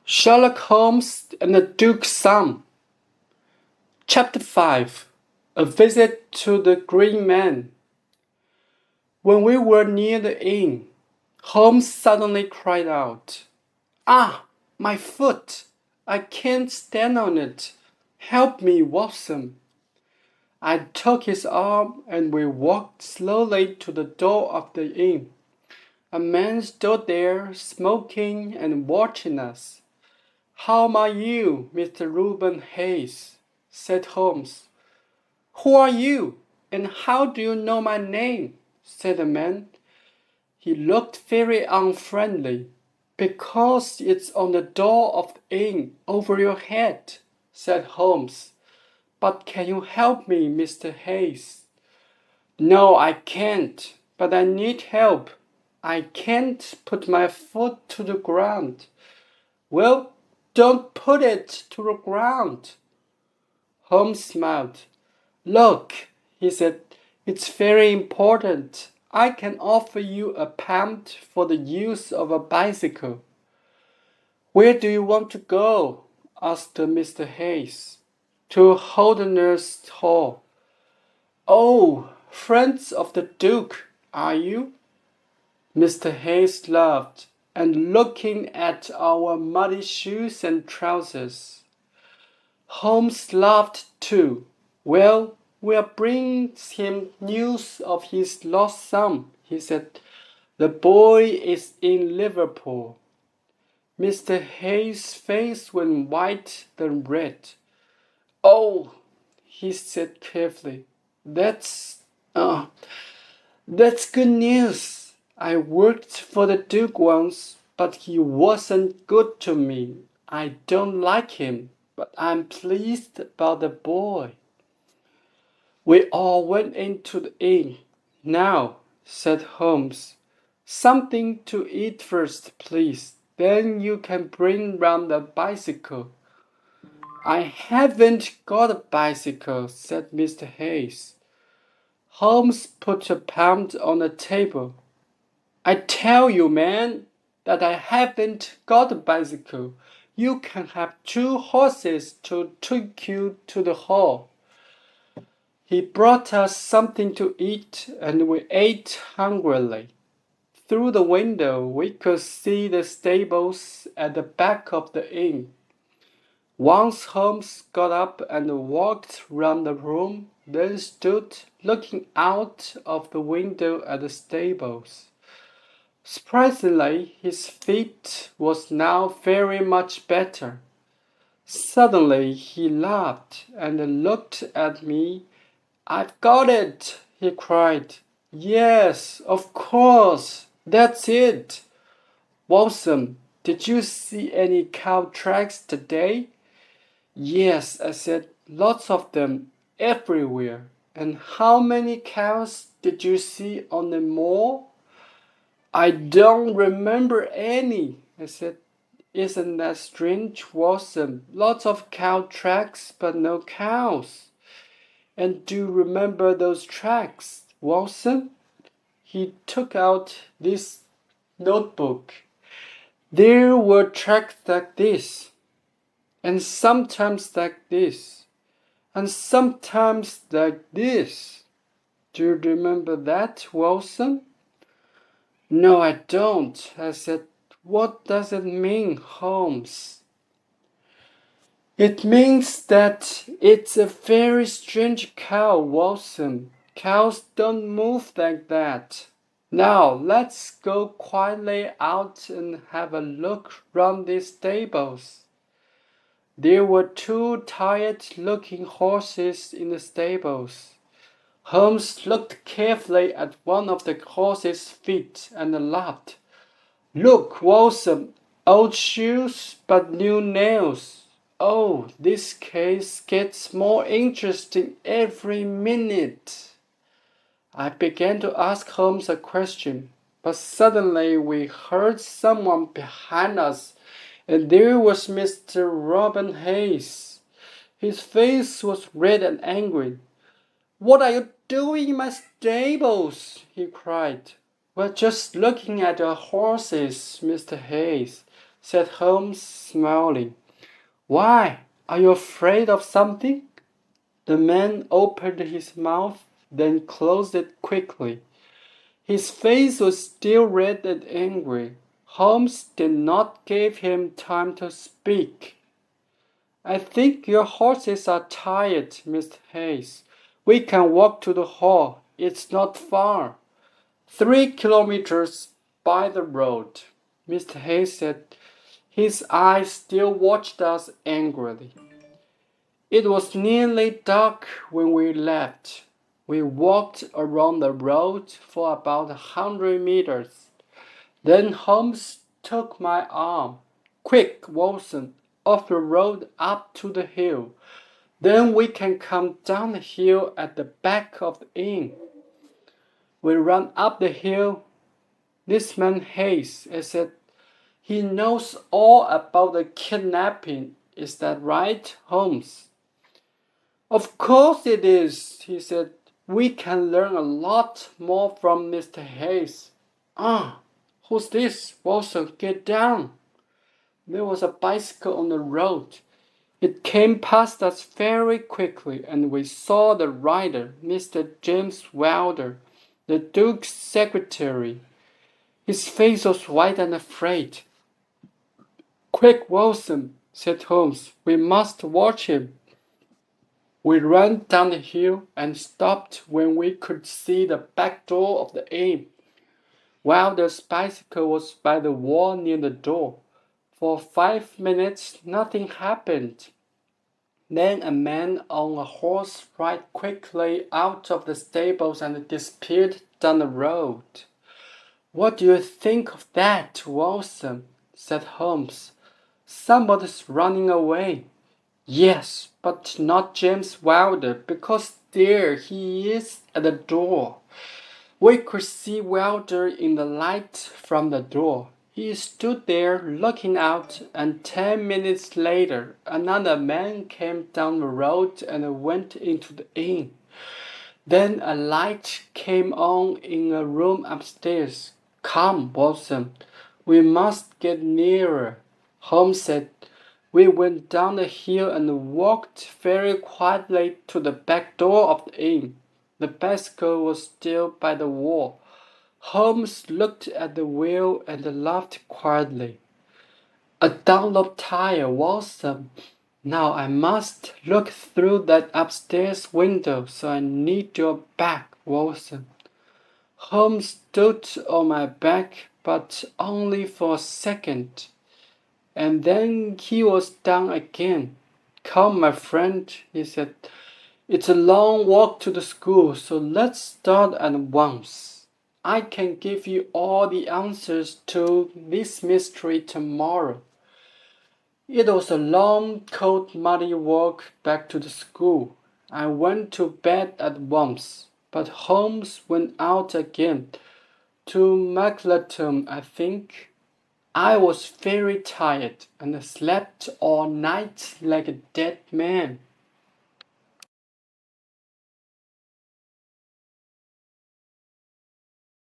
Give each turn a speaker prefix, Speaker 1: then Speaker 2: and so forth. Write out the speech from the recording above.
Speaker 1: Sherlock Holmes and the Duke's Son. Chapter 5. A Visit to the Green Man. When we were near the inn, Holmes suddenly cried out, "Ah, my foot! I can't stand on it. Help me, Watson." I took his arm and we walked slowly to the door of the inn. A man stood there, smoking and watching us. "How are you, Mr. Reuben Hayes?" said Holmes. "Who are you, and how do you know my name?" said the man. He looked very unfriendly. "Because it's on the door of the inn over your head," said Holmes. "But can you help me, Mr. Hayes?" "No, I can't, but I need help. I can't put my foot to the ground." "Well, don't put it to the ground." Holmes smiled. "Look," he said, "it's very important. I can offer you £1 for the use of a bicycle." "Where do you want to go?" asked Mr. Hayes. "To Holderness Hall." "Oh, friends of the Duke, are you?" Mr. Hayes laughed, and looking at our muddy shoes and trousers. Holmes laughed too. "Well, we'll bring him news of his lost son," he said. "The boy is in Liverpool." Mr. Hayes' face went white, then red. "Oh," he said carefully, That's good news. I worked for the Duke once, but he wasn't good to me. I don't like him, but I'm pleased about the boy." We all went into the inn. "Now," said Holmes, "something to eat first, please. Then you can bring round the bicycle." "I haven't got a bicycle," said Mr. Hayes. Holmes put £1 on the table. "I tell you, man, that I haven't got a bicycle. You can have 2 horses to take you to the hall." He brought us something to eat, and we ate hungrily. Through the window we could see the stables at the back of the inn. Once Holmes got up and walked round the room, then stood looking out of the window at the stables. Surprisingly, his feet was now very much better. Suddenly he laughed and looked at me. "I've got it!" he cried. "Yes, of course, that's it. Watson, did you see any cow tracks today?" "Yes," I said, "lots of them, everywhere." "And how many cows did you see on the moor?" "I don't remember any," I said. "Isn't that strange, Watson? Lots of cow tracks, but no cows." "And do you remember those tracks, Watson?" He took out this notebook. "There were tracks like this, and sometimes like this, and sometimes like this. Do you remember that, Watson?" "No, I don't," I said. "What does it mean, Holmes?" "It means that it's a very strange cow, Watson. Cows don't move like that. Now let's go quietly out and have a look round these stables." There were 2 tired-looking horses in the stables. Holmes looked carefully at one of the horse's feet and laughed. "Look, Watson, old shoes but new nails. Oh, this case gets more interesting every minute." I began to ask Holmes a question, but suddenly we heard someone behind us, and there was Mr. Reuben Hayes. His face was red and angry. "What are you doing in my stables?" he cried. "We're just looking at our horses, Mr. Hayes," said Holmes, smiling. Why? Are you afraid of something? The man opened his mouth, then closed it quickly. His face was still red and angry. Holmes did not give him time to speak. I think your horses are tired, Mr. Hayes. We can walk to the hall. It's not far. 3 kilometers by the road, Mr. Hayes said. His eyes still watched us angrily. It was nearly dark when we left. We walked around the road for about 100 meters. Then Holmes took my arm. Quick, Watson, off the road up to the hill. Then we can come down the hill at the back of the inn. We ran up the hill. This man Hayes, I said, he knows all about the kidnapping. Is that right, Holmes? Of course it is, he said. We can learn a lot more from Mr. Hayes. Who's this? Watson, get down. There was a bicycle on the road. It came past us very quickly, and we saw the rider, Mr. James Wilder, the Duke's secretary. His face was white and afraid. Quick, Watson, said Holmes. We must watch him. We ran down the hill and stopped when we could see the back door of the inn. Wilder's bicycle was by the wall near the door. For 5 minutes, nothing happened. Then a man on a horse ran quickly out of the stables and disappeared down the road. What do you think of that, Watson? Said Holmes. Somebody's running away. Yes, but not James Wilder, because there he is at the door. We could see Wilder in the light from the door. He stood there looking out, and 10 minutes later, another man came down the road and went into the inn. Then a light came on in a room upstairs. Come, Watson, we must get nearer, Holmes said. We went down the hill and walked very quietly to the back door of the inn. The bicycle was still by the wall. Holmes looked at the wheel and laughed quietly. A Dunlop tire, Watson. Now I must look through that upstairs window, so I need your back, Watson. Holmes stood on my back, but only for a second. And then he was down again. Come, my friend, he said. It's a long walk to the school, so let's start at once. I can give you all the answers to this mystery tomorrow. It was a long, cold, muddy walk back to the school. I went to bed at once, but Holmes went out again. To Maccleston, I think. I was very tired and slept all night like a dead man.